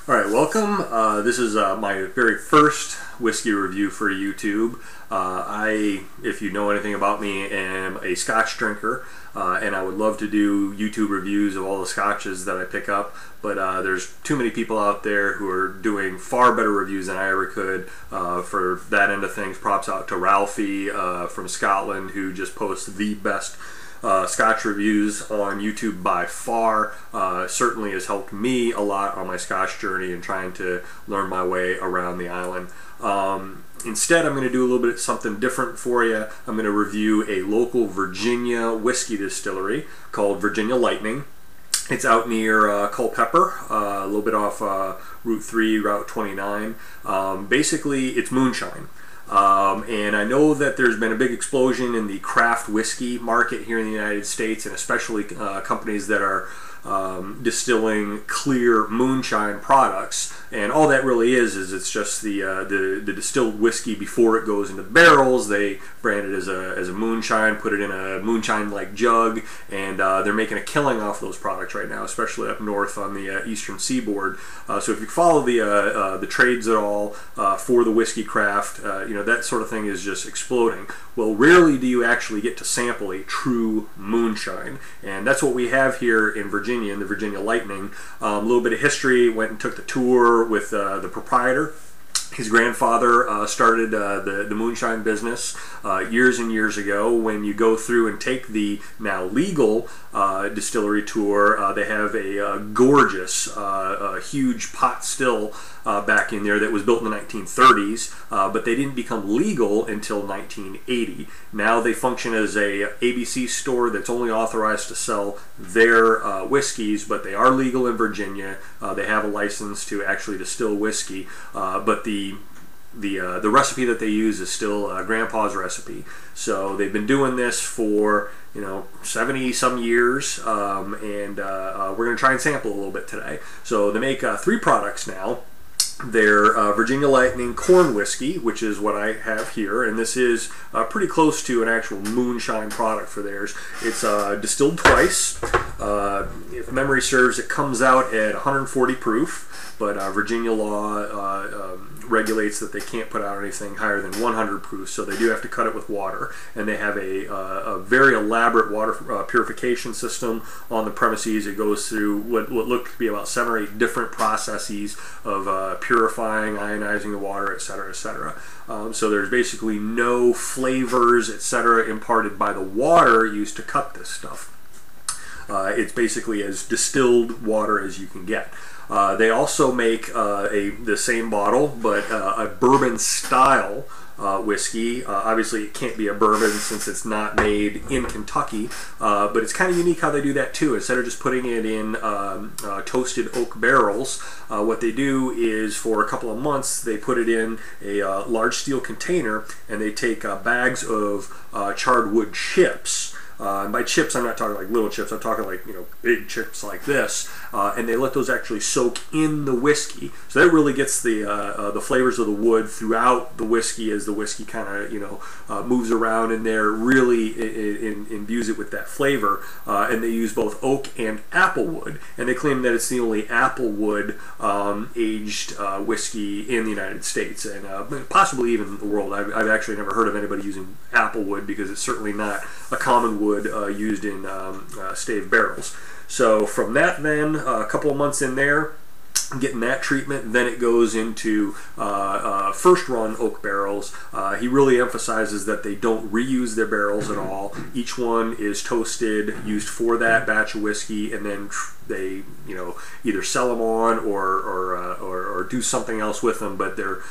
Alright, welcome. This is my very first whiskey review for YouTube. If you know anything about me, am a Scotch drinker, and I would love to do YouTube reviews of all the Scotches that I pick up, but there's too many people out there who are doing far better reviews than I ever could. For that end of things, props out to Ralphie from Scotland, who just posts the best Scotch reviews on YouTube by far. Certainly has helped me a lot on my Scotch journey and trying to learn my way around the island. Instead, I'm going to do a little bit something different for you. I'm going to review a local Virginia whiskey distillery called Virginia Lightning. It's out near Culpeper, a little bit off Route 3, Route 29. Basically, it's moonshine. And I know that there's been a big explosion in the craft whiskey market here in the United States, and especially companies that are distilling clear moonshine products. And all that really is it's just the distilled whiskey before it goes into barrels. They brand it as a moonshine, put it in a moonshine-like jug, and they're making a killing off those products right now, especially up north on the eastern seaboard. So if you follow the trades at all for the whiskey craft, you know, that sort of thing is just exploding. Well, rarely do you actually get to sample a true moonshine, and that's what we have here in Virginia, in the Virginia Lightning. A little bit of history. Went and took the tour with the proprietor. His grandfather started the moonshine business years and years ago. When you go through and take the now legal distillery tour, they have a gorgeous, huge pot still back in there that was built in the 1930s, but they didn't become legal until 1980. Now they function as a ABC store that's only authorized to sell their whiskeys, but they are legal in Virginia. They have a license to actually distill whiskey, but the recipe that they use is still Grandpa's recipe. So they've been doing this for 70 some years, and we're going to try and sample a little bit today. So they make 3 products now. Their Virginia Lightning corn whiskey, which is what I have here, and this is pretty close to an actual moonshine product for theirs. It's distilled twice. If memory serves, it comes out at 140 proof, but Virginia law regulates that they can't put out anything higher than 100 proof, so they do have to cut it with water. And they have a very elaborate water purification system on the premises. It goes through what look to be about 7 or 8 different processes of purifying, ionizing the water, etc., etc. So there's basically no flavors, etc., imparted by the water used to cut this stuff. It's basically as distilled water as you can get. They also make the same bottle, but a bourbon-style whiskey. Obviously, it can't be a bourbon since it's not made in Kentucky, but it's kind of unique how they do that too. Instead of just putting it in toasted oak barrels, what they do is for a couple of months they put it in a large steel container, and they take bags of charred wood chips. And by chips, I'm not talking like little chips, I'm talking like, big chips like this, and they let those actually soak in the whiskey. So that really gets the flavors of the wood throughout the whiskey as the whiskey kind of, moves around in there, really imbues it with that flavor. And they use both oak and apple wood, and they claim that it's the only apple wood aged whiskey in the United States, and possibly even in the world. I've actually never heard of anybody using apple wood, because it's certainly not a common wood used in stave barrels. So from that, then a couple of months in there, getting that treatment, then it goes into first run oak barrels. He really emphasizes that they don't reuse their barrels at all. Each one is toasted, used for that batch of whiskey, and then they either sell them on or do something else with them. But they're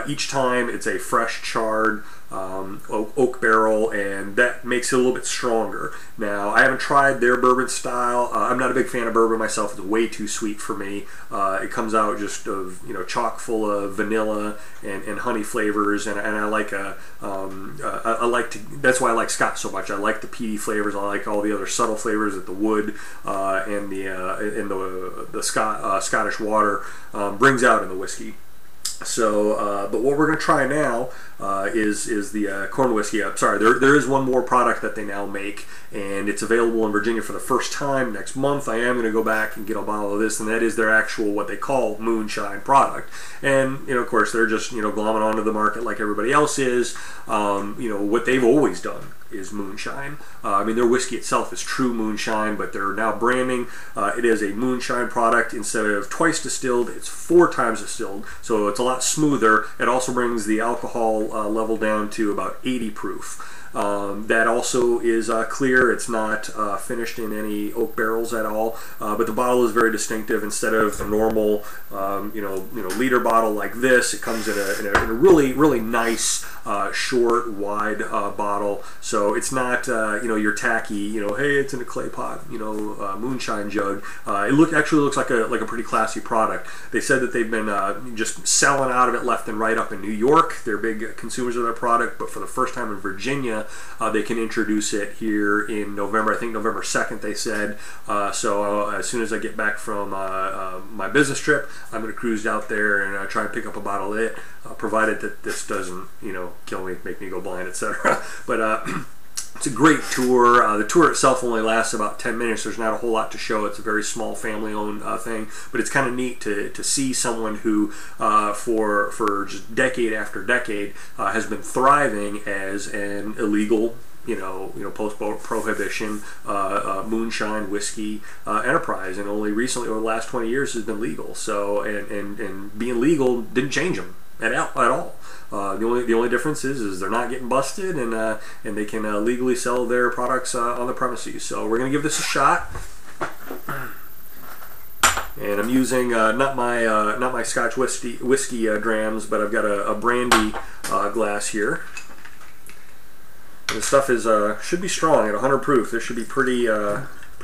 each time it's a fresh charred oak barrel, and that makes it a little bit stronger. Now, I haven't tried their bourbon style. I'm not a big fan of bourbon myself. It's way too sweet for me. It comes out just of chock full of vanilla and honey flavors, and I like that's why I like Scotch so much. I like the peaty flavors. I like all the other subtle flavors that the wood and the Scottish water brings out in the whiskey. So, but what we're going to try now is the corn whiskey. I'm sorry, there is one more product that they now make, and it's available in Virginia for the first time next month. I am going to go back and get a bottle of this, and that is their actual, what they call, moonshine product. And, you know, of course, they're just, you know, glomming onto the market like everybody else is. You know, what they've always done is moonshine. I mean, their whiskey itself is true moonshine, but they're now branding it as a moonshine product. Instead of twice distilled, it's 4 times distilled, so it's a lot smoother. It also brings the alcohol level down to about 80 proof. That also is clear. It's not finished in any oak barrels at all, but the bottle is very distinctive. Instead of a normal, you know, liter bottle like this, it comes in a really nice, short, wide bottle. So it's not, you know, your tacky, you know, hey, it's in a clay pot, you know, moonshine jug. It actually looks like a pretty classy product. They said that they've been just selling out of it left and right up in New York. They're big consumers of their product, but for the first time in Virginia, they can introduce it here in November. I think November 2nd, they said. So as soon as I get back from my business trip, I'm going to cruise out there and try and pick up a bottle of it, provided that this doesn't, you know, kill me, make me go blind, etc. But it's a great tour. The tour itself only lasts about 10 minutes. There's not a whole lot to show. It's a very small family-owned thing, but it's kind of neat to see someone who, for just decade after decade, has been thriving as an illegal, you know, post-prohibition moonshine whiskey enterprise, and only recently, over the last 20 years, has been legal. So, and being legal didn't change them at all. The only difference is they're not getting busted, and they can legally sell their products on the premises. So we're gonna give this a shot, and I'm using not my Scotch whiskey drams, but I've got a brandy glass here. And the stuff is should be strong at 100 proof. This should be pretty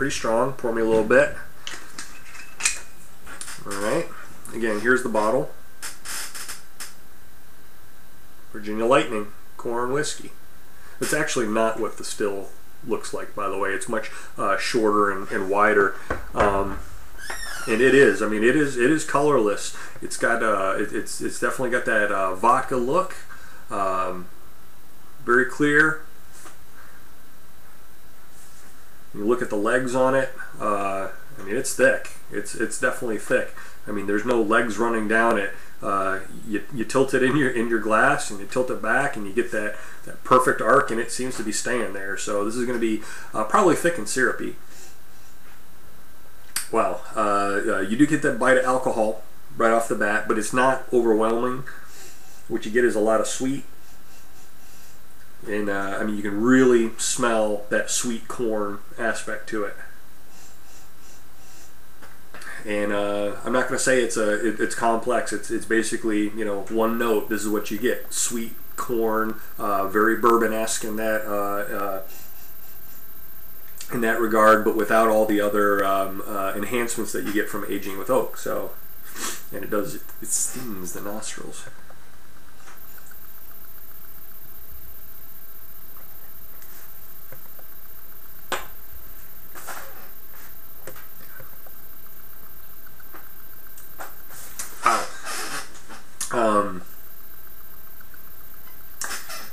strong. Pour me a little bit. All right. Again, here's the bottle. Virginia Lightning corn whiskey. It's actually not what the still looks like, by the way. It's much shorter and wider, and it is. I mean, it is colorless. It's got it's definitely got that vodka look. Very clear. You look at the legs on it. I mean, it's thick. It's definitely thick. I mean, there's no legs running down it. You tilt it in your glass, and you tilt it back, and you get that perfect arc, and it seems to be staying there. So this is going to be probably thick and syrupy. Wow, you do get that bite of alcohol right off the bat, but it's not overwhelming. What you get is a lot of sweet, and I mean, you can really smell that sweet corn aspect to it. And I'm not going to say it's complex. It's basically, you know, one note. This is what you get: sweet corn, very bourbon-esque in that regard, but without all the other enhancements that you get from aging with oak. So, and it stings the nostrils.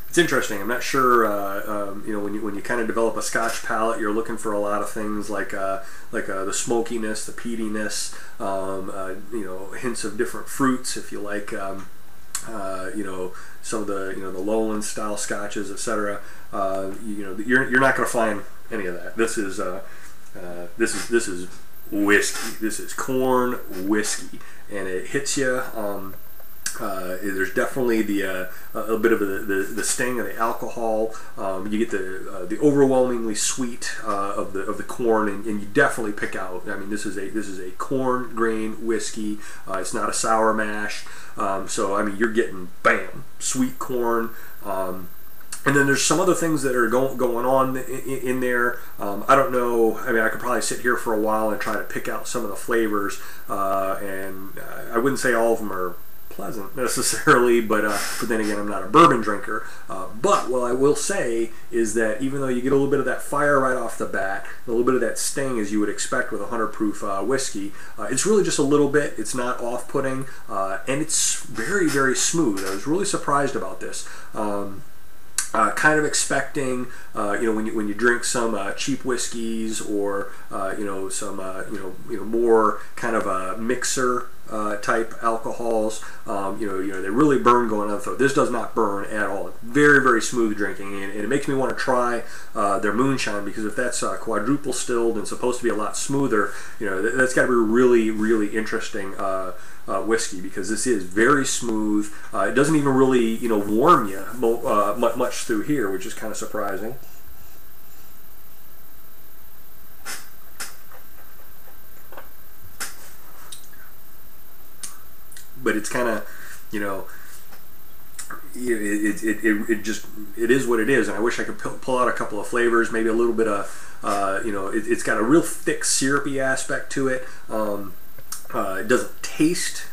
It's interesting. I'm not sure. You know, when you kind of develop a Scotch palate, you're looking for a lot of things like the smokiness, the peatiness. You know, hints of different fruits. If you like, you know, some of the the lowland style Scotches, etc. You know, you're not going to find any of that. This is whiskey. This is corn whiskey, and it hits you. There's definitely a bit of the sting of the alcohol. You get the overwhelmingly sweet of the corn, and you definitely pick out. I mean, this is a corn grain whiskey. It's not a sour mash. So I mean, you're getting bam, sweet corn. And then there's some other things that are going on in there. I don't know. I mean, I could probably sit here for a while and try to pick out some of the flavors, and I wouldn't say all of them are pleasant necessarily, but then again, I'm not a bourbon drinker. But what I will say is that even though you get a little bit of that fire right off the bat, a little bit of that sting as you would expect with a 100 proof whiskey, it's really just a little bit. It's not off-putting, and it's very, very smooth. I was really surprised about this. Kind of expecting, you know, when you drink some cheap whiskeys or you know, some more kind of a mixer type alcohols, you know, they really burn going on the throat. This does not burn at all. Very, very smooth drinking, and it makes me want to try their moonshine, because if that's quadruple stilled and supposed to be a lot smoother, you know, that's got to be really, really interesting whiskey, because this is very smooth. It doesn't even really, you know, warm you much through here, which is kind of surprising. But it's kind of, you know, it is what it is, and I wish I could pull out a couple of flavors, maybe a little bit of, you know, it's got a real thick syrupy aspect to it. It doesn't taste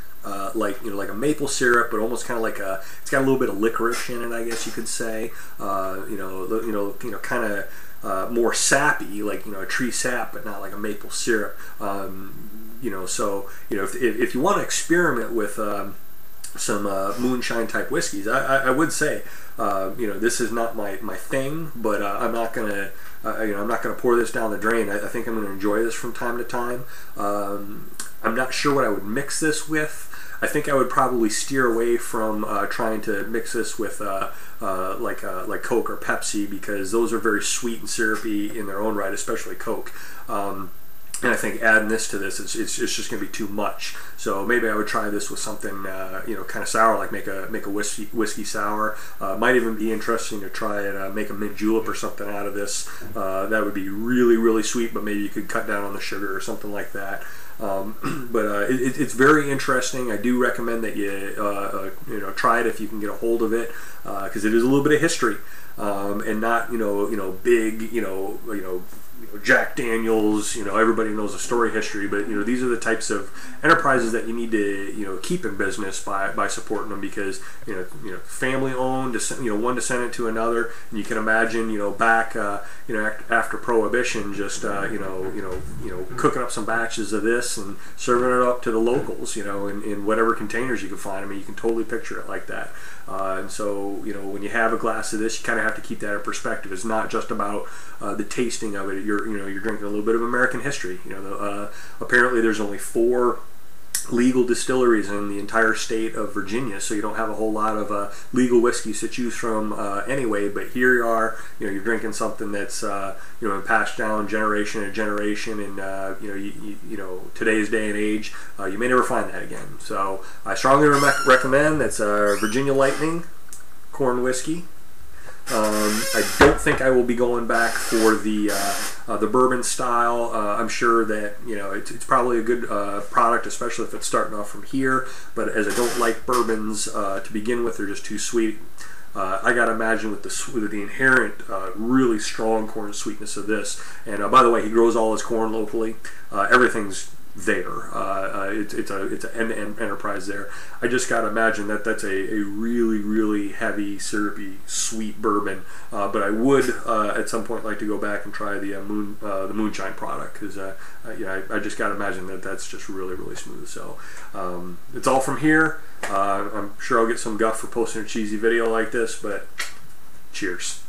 like, you know, like a maple syrup, but almost kind of like it's got a little bit of licorice in it, I guess you could say. You know, kind of more sappy, like, you know, a tree sap, but not like a maple syrup. You know, so, you know, if you want to experiment with some moonshine type whiskeys, I would say, you know, this is not my thing, but I'm not gonna, you know, I'm not gonna pour this down the drain. I think I'm gonna enjoy this from time to time. I'm not sure what I would mix this with. I think I would probably steer away from trying to mix this with like Coke or Pepsi, because those are very sweet and syrupy in their own right, especially Coke. And I think adding this to this, it's just going to be too much. So maybe I would try this with something, you know, kind of sour, like make a whiskey sour. Might even be interesting to try it, make a mint julep or something out of this. That would be really, really sweet, but maybe you could cut down on the sugar or something like that. But it's very interesting. I do recommend that you know, try it if you can get a hold of it, because it is a little bit of history, and not, you know, big, you know, Jack Daniels, you know, everybody knows the story history, but, you know, these are the types of enterprises that you need to, you know, keep in business by supporting them, because, you know, family owned, you know, one descendant to another, and you can imagine, you know, back, you know, after Prohibition, just, you know, cooking up some batches of this and serving it up to the locals, you know, in whatever containers you can find. I mean, you can totally picture it like that. And so, you know, when you have a glass of this, you kind of have to keep that in perspective. It's not just about the tasting of it. You're drinking a little bit of American history. You know, apparently there's only 4 legal distilleries in the entire state of Virginia, so you don't have a whole lot of legal whiskeys to choose from anyway. But here you are, you know, you're drinking something that's you know, been passed down generation to generation, and you know, today's day and age, you may never find that again. So I strongly recommend. That's Virginia Lightning corn whiskey. I don't think I will be going back for the bourbon style. I'm sure that, you know, it's probably a good product, especially if it's starting off from here. But as I don't like bourbons to begin with, they're just too sweet. I gotta imagine with the inherent really strong corn sweetness of this. And by the way, he grows all his corn locally. Everything's there. It's an end-to-end enterprise there. I just gotta imagine that that's a really, really heavy, syrupy, sweet bourbon. But I would at some point like to go back and try the moonshine product, because yeah, I just gotta imagine that that's just really, really smooth. So it's all from here. I'm sure I'll get some guff for posting a cheesy video like this, but cheers.